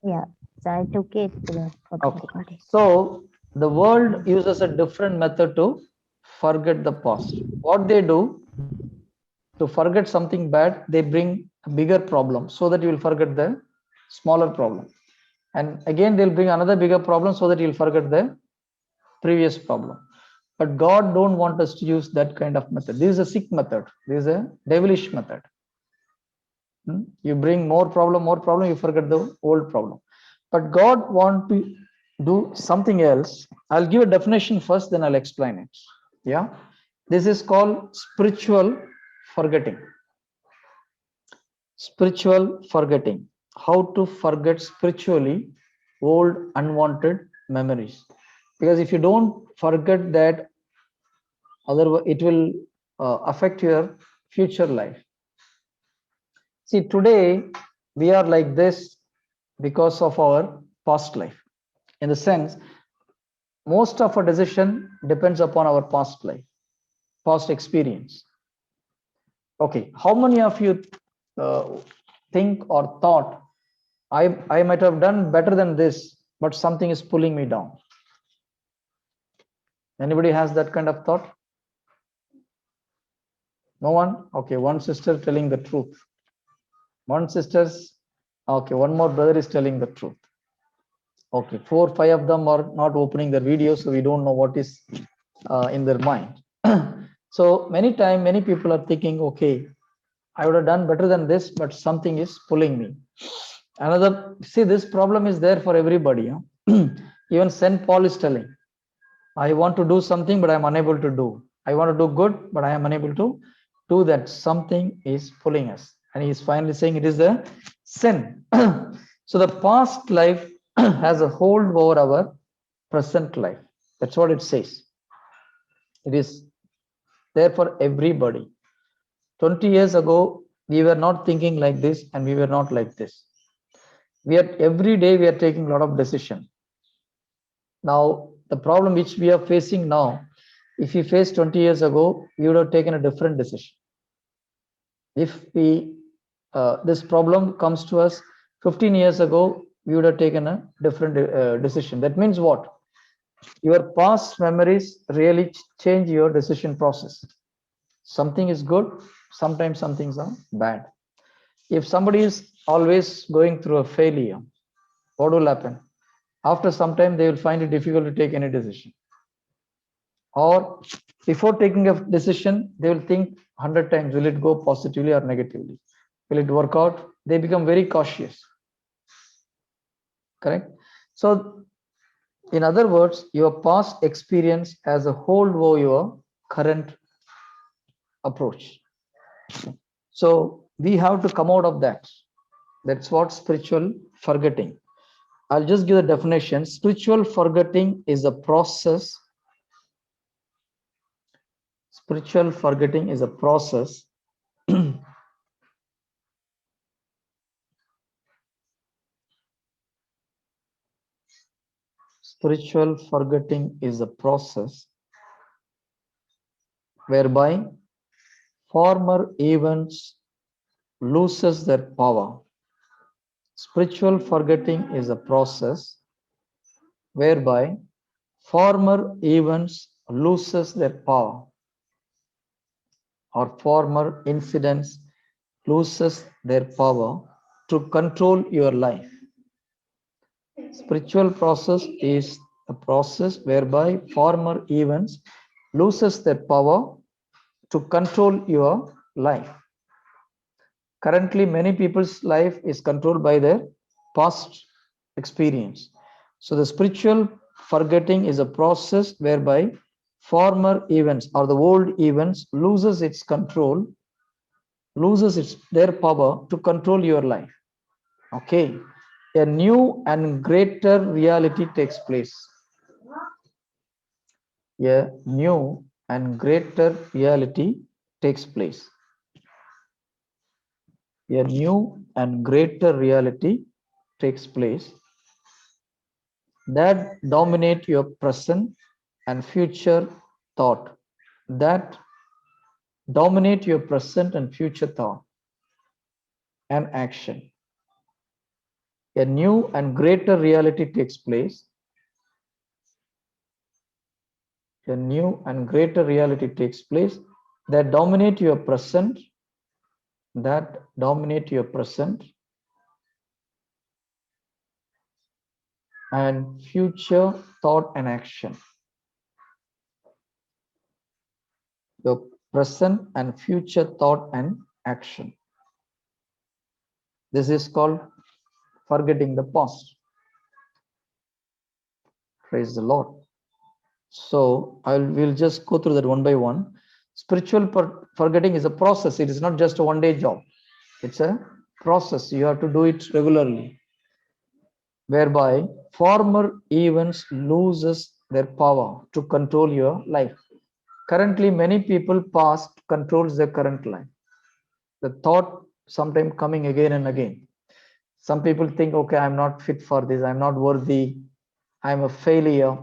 Yeah, so I took it for the Okay. recording. So the world uses a different method to forget the past. What they do to forget something bad, they bring a bigger problem so that you will forget the smaller problem. And again, they'll bring another bigger problem so that you'll forget the previous problem. But God don't want us to use that kind of method. This is a sick method. This is a devilish method. You bring more problem, you forget the old problem. But God want to do something else. I'll give a definition first, then I'll explain it. Yeah, this is called spiritual forgetting. Spiritual forgetting. How to forget spiritually old unwanted memories. Because if you don't forget that, otherwise it will affect your future life. See, today we are like this because of our past life. In the sense, most of our decision depends upon our past life, past experience. Okay, how many of you think or thought, I might have done better than this, but something is pulling me down? Anybody has that kind of thought? No one? Okay, one sister telling the truth. One sister's, okay, one more brother is telling the truth. Okay, 4 5 of them are not opening their videos, so we don't know what is in their mind. So many time many people are thinking, okay, I would have done better than this, but something is pulling me. Another, see, this problem is there for everybody, huh? Even St. Paul is telling, I want to do something but I am unable to do. I want to do good but I am unable to do that. Something is pulling us, and he is finally saying it is the sin. So the past life has a hold over our present life. That's what it says. It is there for everybody. 20 years ago, we were not thinking like this and we were not like this. We are every day we are taking a lot of decision. Now, the problem which we are facing now, if we faced 20 years ago, we would have taken a different decision. If we this problem comes to us 15 years ago, we would have taken a different decision. That means what? Your past memories really change your decision process. Something is good, sometimes some things are bad. If somebody is always going through a failure, what will happen? After some time, they will find it difficult to take any decision. Or before taking a decision, they will think 100 times, will it go positively or negatively? Will it work out? They become very cautious. Correct? So, in other words, your past experience as a hold over your current approach. So, we have to come out of that. That's what spiritual forgetting. I'll just give the definition. Spiritual forgetting is a process. Spiritual forgetting is a process Spiritual forgetting is a process whereby former events loses their power. Spiritual forgetting is a process whereby former events loses their power, or former incidents loses their power to control your life. Spiritual process is a process whereby former events loses their power to control your life. Currently, many people's life is controlled by their past experience. So the spiritual forgetting is a process whereby former events or the old events loses its control, loses its their power to control your life. Okay, a new and greater reality takes place. A new and greater reality takes place. A new and greater reality takes place that dominate your present and future thought. That dominate your present and future thought and action. a new and greater reality takes place. A new and greater reality takes place that dominate your present, and future thought and action. Your present and future thought and action. This is called forgetting the past. Praise the Lord. So we'll just go through that one by one. Spiritual forgetting is a process. It is not just a one-day job. It's a process. You have to do it regularly, whereby former events loses their power to control your life. Currently, many people past controls their current life. The thought sometimes coming again and again. Some people think, okay, I'm not fit for this. I'm not worthy. I'm a failure.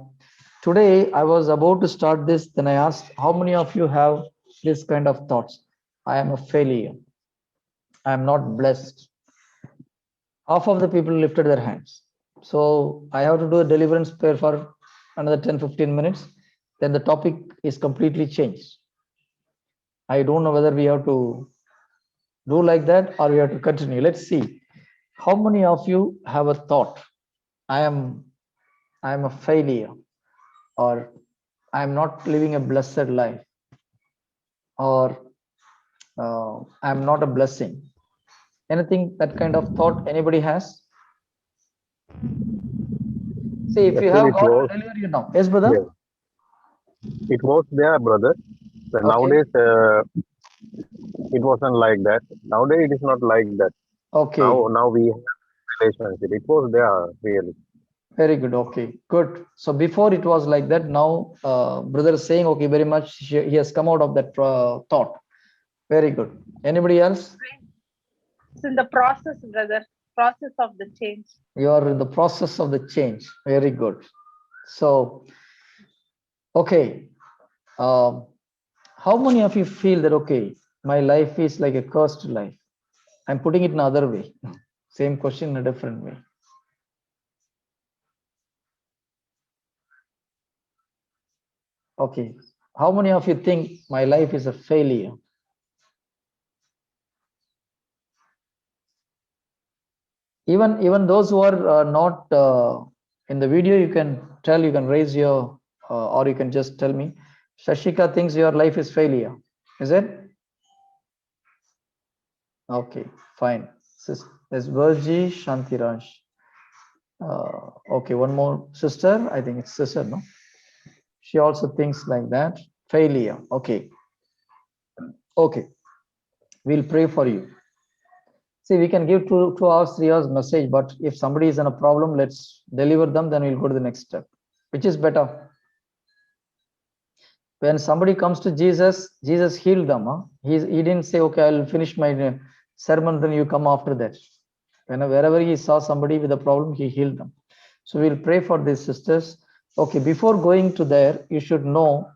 Today, I was about to start this. Then I asked, how many of you have this kind of thoughts? I am a failure. I am not blessed. Half of the people lifted their hands. So I have to do a deliverance prayer for another 10-15 minutes. Then the topic is completely changed. I don't know whether we have to do like that or we have to continue. Let's see. How many of you have a thought? I am a failure, or I am not living a blessed life, or I'm not a blessing. Anything that kind of thought anybody has? See, if you Actually, have, it God will was, deliver you now. Yes, brother? yes, it was there, brother. But Okay. nowadays, it wasn't like that. Nowadays, it is not like that. Okay. Now we have relationship. It was there, really. Very good. Okay, good. So before it was like that. Now, brother is saying, okay, very much. He has come out of that thought. Very good. Anybody else? It's in the process, brother. Process of the change. You are in the process of the change. Very good. So, okay. How many of you feel that, okay, my life is like a cursed life? I'm putting it in another way. Same question in a different way. Okay. How many of you think my life is a failure? Even those who are not in the video, you can tell, you can raise your or you can just tell me. Shashika thinks your life is failure. Is it? Okay, fine. There's Virji Shantiraj. Okay, one more sister. I think it's sister, no? She also thinks like that. Failure. Okay. Okay. We'll pray for you. See, we can give 2 hours, 3 hours message, but if somebody is in a problem, let's deliver them, then we'll go to the next step. Which is better? When somebody comes to Jesus, Jesus healed them. Huh? He didn't say, okay, I'll finish my sermon, then you come after that. Wherever he saw somebody with a problem, he healed them. So we'll pray for these sisters. Okay, before going to there, you should know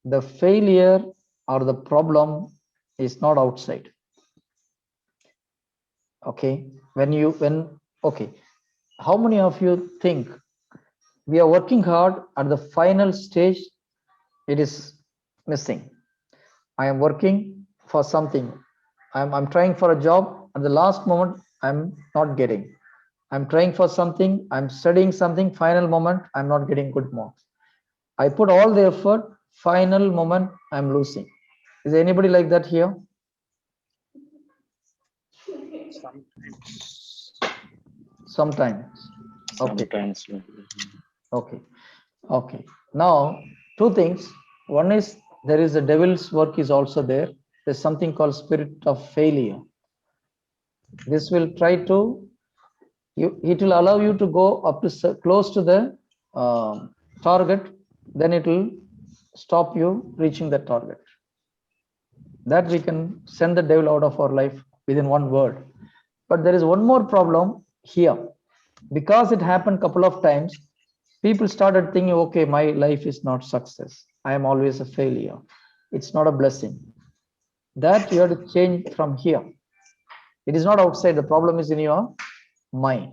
the failure or the problem is not outside. Okay, okay, how many of you think we are working hard at the final stage, it is missing? I am working for something. I'm trying for a job. At the last moment, I'm not getting. I'm trying for something. I'm studying something. Final moment, I'm not getting good marks. I put all the effort. Final moment, I'm losing. Is anybody like that here? Sometimes. Okay. Sometimes. Okay. Okay. Now, two things. One is there is a devil's work is also there. There's something called spirit of failure. This will try to it will allow you to go up to close to the target, then it will stop you reaching the target. That we can send the devil out of our life within one word. But there is one more problem here. Because it happened a couple of times, people started thinking, okay, my life is not success. I am always a failure. It's not a blessing. That you have to change from here. It is not outside. The problem is in your mind.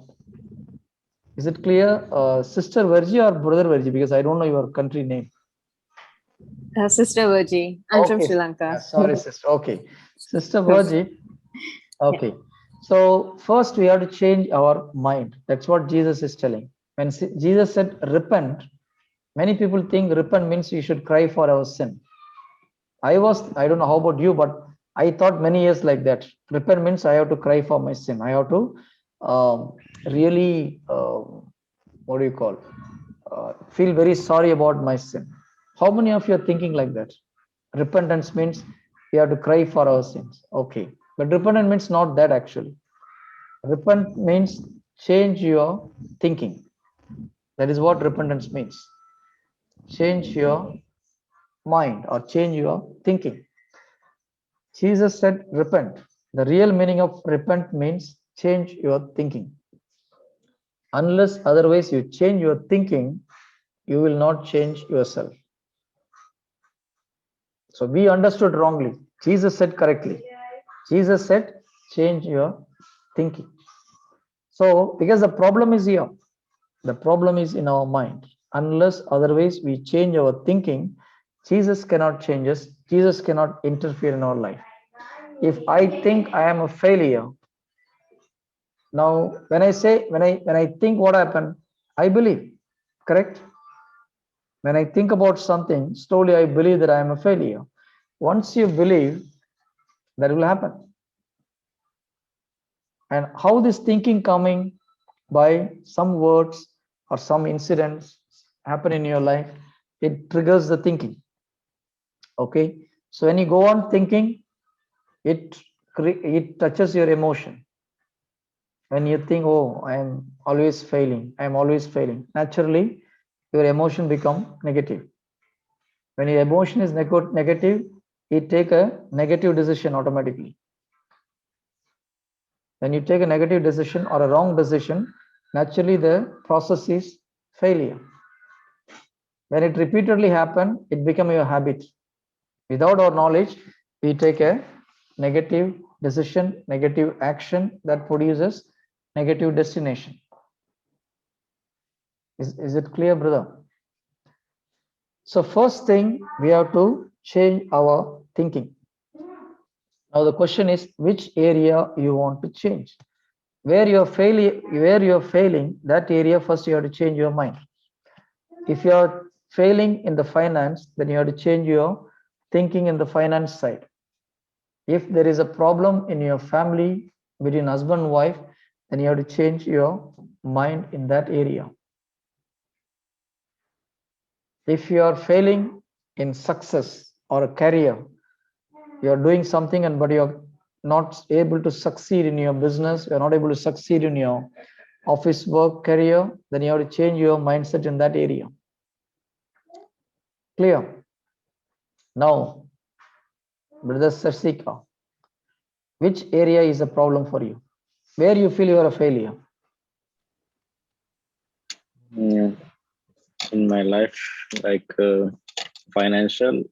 Is it clear, Sister Virgie or Brother Virgie? Because I don't know your country name. Sister Virgie. I'm from Okay. Sri Lanka. Sorry, sister. Okay. Sister Virgie. Okay. So first we have to change our mind. That's what Jesus is telling. When Jesus said repent, many people think repent means you should cry for our sin. I don't know how about you, but I thought many years like that. Repent means I have to cry for my sin. I have to really, what do you call, feel very sorry about my sin. How many of you are thinking like that? Repentance means we have to cry for our sins. Okay. But repentance means not that actually. Repent means change your thinking. That is what repentance means. Change your mind or change your thinking. Jesus said repent. The real meaning of repent means change your thinking. Unless otherwise you change your thinking, you will not change yourself. So we understood wrongly. Jesus said correctly. Jesus said change your thinking. So because the problem is here, the problem is in our mind. Unless otherwise we change our thinking, Jesus cannot change us. Jesus cannot interfere in our life. If I think I am a failure, now when I think what happened, I believe, correct? When I think about something, slowly I believe that I am a failure. Once you believe, that will happen. And how this thinking coming? By some words or some incidents happen in your life, it triggers the thinking. Okay, so when you go on thinking, it touches your emotion. When you think, oh, I am always failing, naturally your emotion become negative. When your emotion is negative, it take a negative decision automatically. When you take a negative decision or a wrong decision, naturally the process is failure. When it repeatedly happens, it becomes your habit. Without our knowledge, we take a negative decision, negative action that produces negative destination. Is it clear, brother? So first thing, we have to change our thinking. Now the question is, which area you want to change? Where you're failing, that area first you have to change your mind. If you are failing in the finance, then you have to change your thinking in the finance side. If there is a problem in your family between husband and wife, then you have to change your mind in that area. If you are failing in success or a career, you are doing something but you are not able to succeed in your business, you are not able to succeed in your office work career, then you have to change your mindset in that area. Clear? Now, brother Sarsika, which area is a problem for you? Where you feel you are a failure? In my life, like financial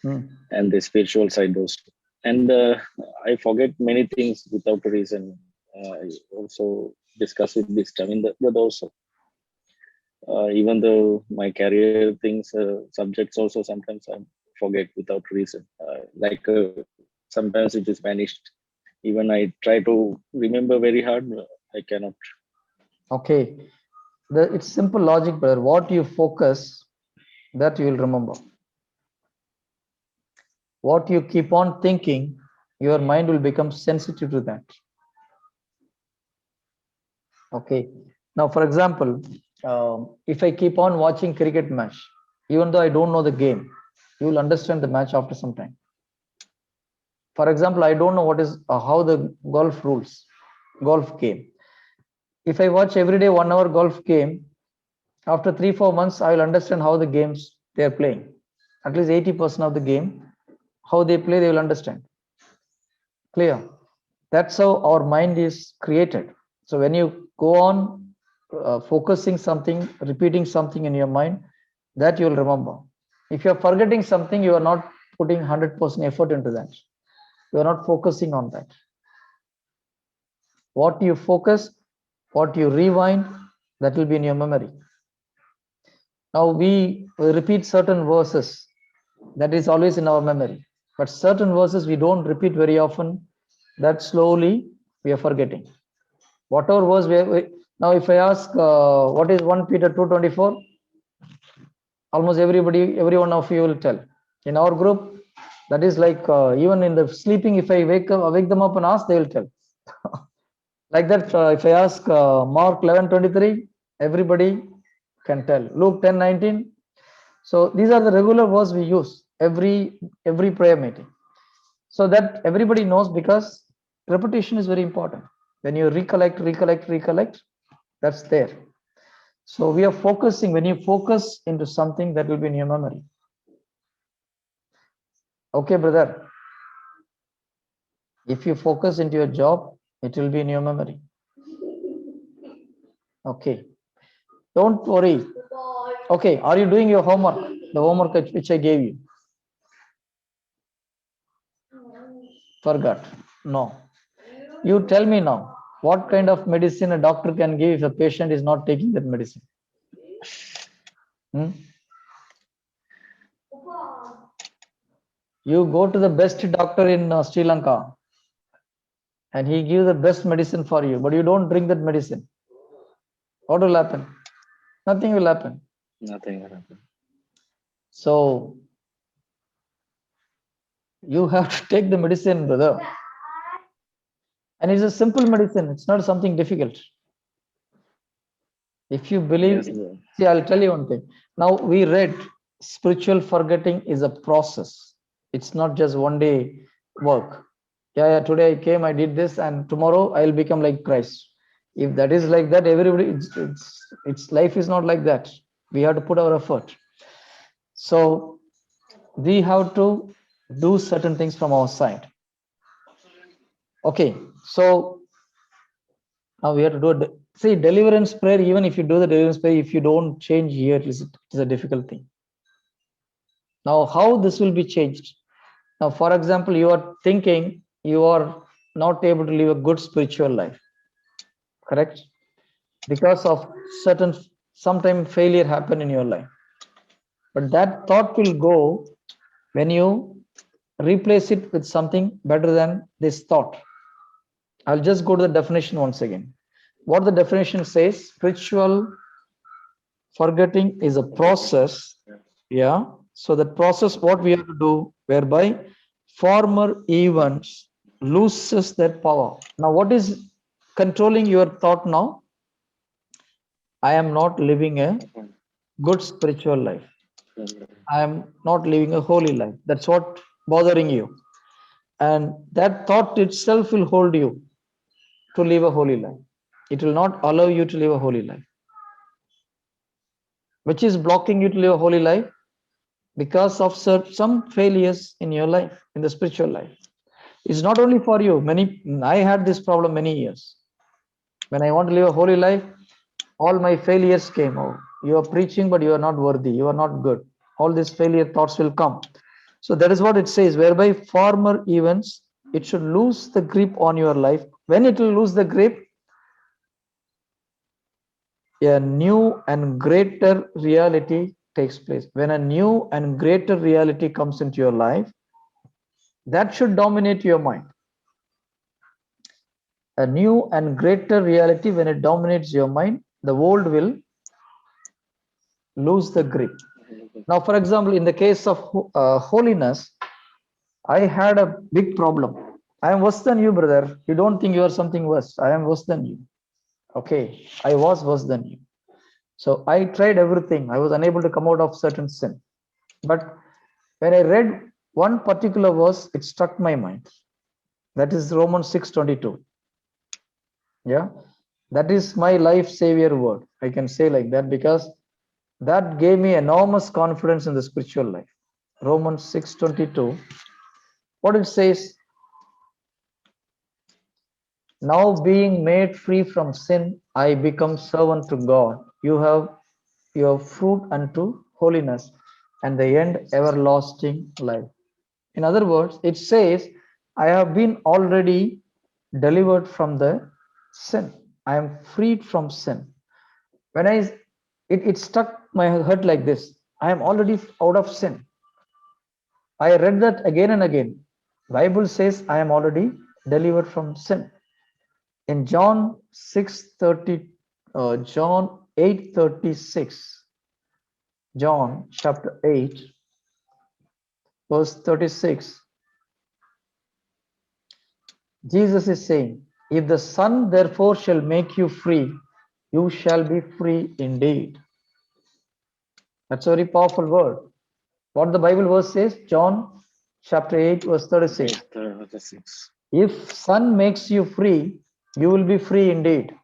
and the spiritual side those. And I forget many things without a reason. I also discuss with this time, but also even though my career things, subjects also sometimes I forget without reason. Like sometimes it is vanished. Even I try to remember very hard, I cannot. Okay, it's simple logic, brother. What you focus, that you will remember. What you keep on thinking, your mind will become sensitive to that. Okay, now for example, if I keep on watching cricket match, even though I don't know the game, you will understand the match after some time. For example, I don't know what is how the golf game. If I watch every day 1 hour golf game, after 3-4 months, I will understand how the games they are playing. At least 80% of the game, how they play, they will understand. Clear? That's how our mind is created. So when you go on focusing something, repeating something in your mind, that you will remember. If you are forgetting something, you are not putting 100% effort into that. You are not focusing on that. What you focus, What you rewind, that will be in your memory. Now we repeat certain verses, that is always in our memory. But certain verses we don't repeat very often, that slowly we are forgetting. Whatever verse now if I ask what is 1 Peter 2:24, almost every one of you will tell. In our group, that is like even in the sleeping, if I wake them up and ask, they will tell. Like that, if I ask Mark 11:23, everybody can tell. Luke 10:19. So these are the regular words we use every prayer meeting. So that everybody knows, because repetition is very important. When you recollect, that's there. So we are focusing. When you focus into something, that will be in your memory. Okay, brother. If you focus into your job, it will be in your memory. Okay. Don't worry. Okay, are you doing your homework? The homework which I gave you. Forgot. No. You tell me now, what kind of medicine a doctor can give if a patient is not taking that medicine? You go to the best doctor in Sri Lanka and he gives the best medicine for you, but you don't drink that medicine. What will happen? Nothing will happen. Nothing will happen. So you have to take the medicine, brother. And it's a simple medicine. It's not something difficult. If you believe, Yes, see, I'll tell you one thing. Now we read spiritual forgetting is a process. It's not just one day work. Yeah, today I came, I did this, and tomorrow I'll become like Christ. If that is like that, everybody, it's life is not like that. We have to put our effort. So we have to do certain things from our side. Okay, so now we have to do it. See, deliverance prayer, even if you do the deliverance prayer, if you don't change here, it's a difficult thing. Now, how this will be changed? Now, for example, you are thinking you are not able to live a good spiritual life, correct? Because of certain, sometime failure happen in your life. But that thought will go when you replace it with something better than this thought. I'll just go to the definition once again. What the definition says, spiritual forgetting is a process. Yeah. So that process, what we have to do, whereby former events loses their power. Now, what is controlling your thought now? I am not living a good spiritual life. I am not living a holy life. That's what bothering you. And that thought itself will hold you to live a holy life. It will not allow you to live a holy life. Which is blocking you to live a holy life? Because of some failures in your life, in the spiritual life. It's not only for you. I had this problem many years. When I want to live a holy life, all my failures came out. You are preaching, but you are not worthy. You are not good. All these failure thoughts will come. So that is what it says, whereby former events, it should lose the grip on your life. When it will lose the grip, a new and greater reality takes place. When a new and greater reality comes into your life, that should dominate your mind. A new and greater reality, when it dominates your mind, the world will lose the grip. Now, for example, in the case of holiness, I had a big problem. I am worse than you, brother. You don't think you are something worse. I am worse than you. Okay, I was worse than you. So I tried everything. I was unable to come out of certain sin. But when I read one particular verse, it struck my mind. That is Romans 6:22. Yeah, that is my life savior word. I can say like that because that gave me enormous confidence in the spiritual life. Romans 6:22. What it says, now being made free from sin, I become servant to God. You have your fruit unto holiness, and the end everlasting life. In other words, it says, I have been already delivered from the sin. I am freed from sin. When it struck my heart like this, I am already out of sin. I read that again and again. Bible says I am already delivered from sin. In John 6:30, John 8:36, John chapter 8, verse 36, Jesus is saying, if the Son therefore shall make you free, you shall be free indeed. That's a very powerful word. What the Bible verse says, John chapter 8, verse 36. 36. If Son makes you free, you will be free indeed.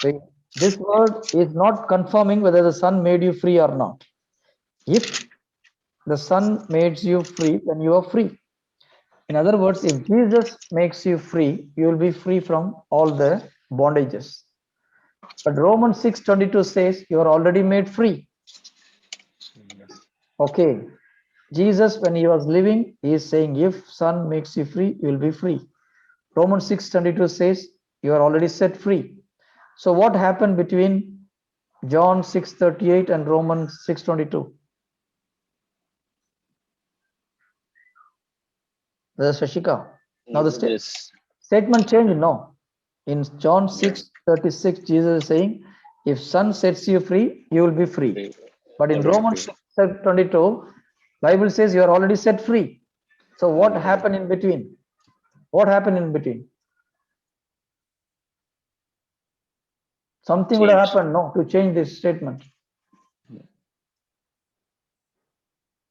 See, this word is not confirming whether the Son made you free or not. If the Son makes you free, then you are free. In other words, if Jesus makes you free, you will be free from all the bondages. But Romans 6:22 says you are already made free. Okay. Jesus, when he was living, he is saying, if Son makes you free, you will be free. Romans 6:22 says you are already set free. So what happened between John 6:38 and Romans 6:22? There's Shashika. Now the Yes. statement changed. No. In John 6:36, Jesus is saying, if Son sets you free, you will be free. But in Romans 6:22, Bible says you are already set free. So what happened in between? What happened in between? Something would have happened, no, to change this statement.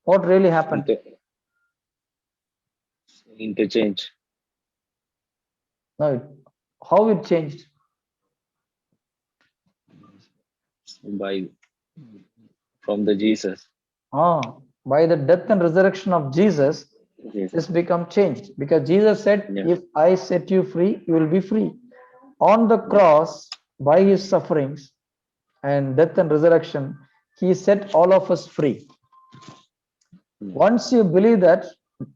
What really happened? Interchange. No, how it changed? By from the Jesus. By the death and resurrection of Jesus, Yes. this become changed, because Jesus said, if I set you free, you will be free. On the cross, by his sufferings and death and resurrection, he set all of us free. Once you believe that,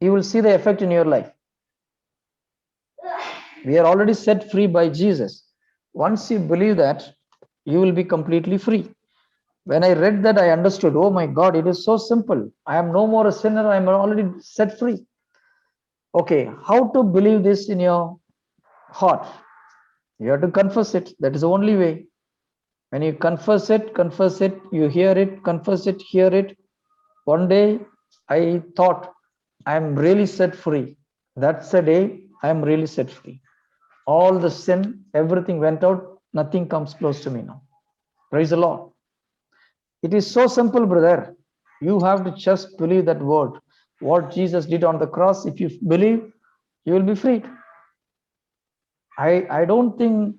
you will see the effect in your life. We are already set free by Jesus. Once you believe that, you will be completely free. When I read that, I understood, oh my God, it is so simple. I am no more a sinner. I am already set free. Okay, how to believe this in your heart? You have to confess it. That is the only way. When you confess it, you hear it, confess it, hear it. One day I thought, I am really set free. That's the day I am really set free. All the sin, everything went out. Nothing comes close to me now. Praise the Lord. It is so simple, brother. You have to just believe that word. What Jesus did on the cross, if you believe, you will be freed. I don't think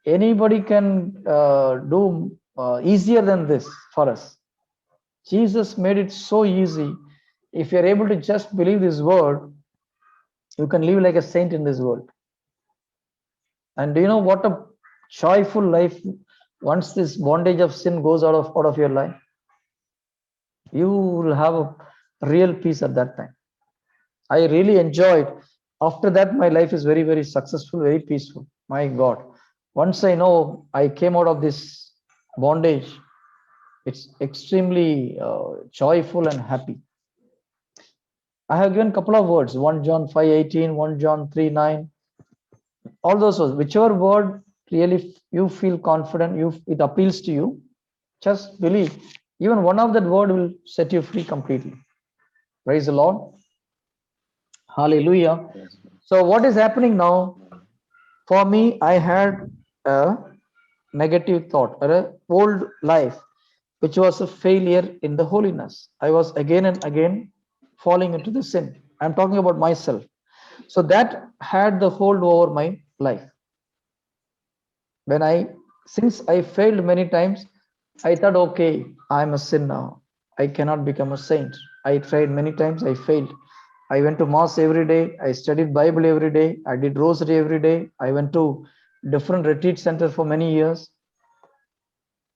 anybody can do easier than this for us. Jesus made it so easy. If you're able to just believe this word, you can live like a saint in this world. And do you know what a joyful life once this bondage of sin goes out of your life? You will have a real peace at that time. I really enjoyed. After that, my life is very, very successful, very peaceful. My God. Once I know I came out of this bondage, it's extremely joyful and happy. I have given a couple of words, 1 John 5:18, 1 John 3:9. All those words, whichever word really you feel confident, it appeals to you, just believe. Even one of that word will set you free completely. Praise the Lord. Hallelujah. So what is happening now? For me, I had a negative thought, or an old life, which was a failure in the holiness. I was again and again falling into the sin. I'm talking about myself. So that had the hold over my life. Since I failed many times, I thought, okay, I'm a sinner. I cannot become a saint. I tried many times, I failed. I went to mass every day. I studied Bible every day. I did rosary every day. I went to different retreat centers for many years.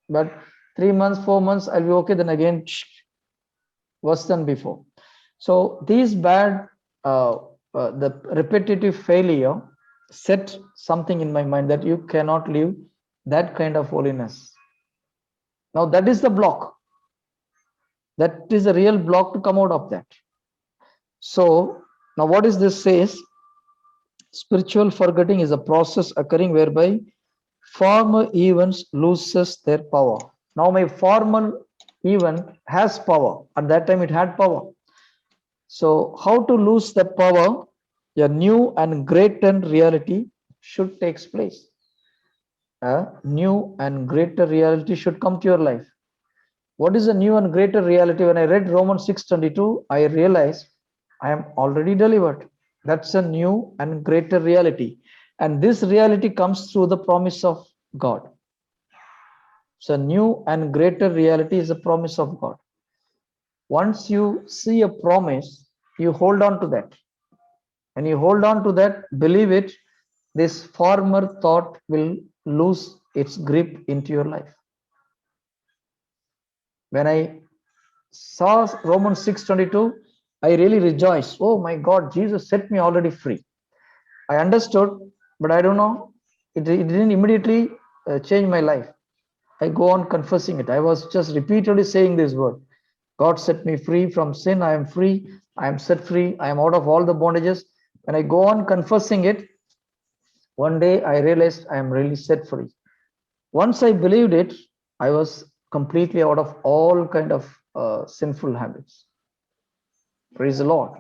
But 3 months, 4 months, I'll be okay. Then again, worse than before. So these bad, the repetitive failure set something in my mind that you cannot live that kind of holiness. Now that is the block. That is a real block to come out of that. So now what is this says? Spiritual forgetting is a process occurring whereby former events loses their power. Now my former event has power. At that time it had power. So how to lose that power? A new and greater reality should take place. A new and greater reality should come to your life. What is a new and greater reality? When I read Romans 6:22, I realized I am already delivered. That's a new and greater reality. And this reality comes through the promise of God. So new and greater reality is a promise of God. Once you see a promise, you hold on to that. When you hold on to that, believe it, this former thought will lose its grip into your life. When I saw Romans 6:22, I really rejoiced. Oh my God, Jesus set me already free. I understood, but I don't know, it didn't immediately change my life. I go on confessing it. I was just repeatedly saying this word. God set me free from sin. I am free. I am set free. I am out of all the bondages. When I go on confessing it, one day I realized I am really set free. Once I believed it, I was completely out of all kind of sinful habits. Praise the Lord.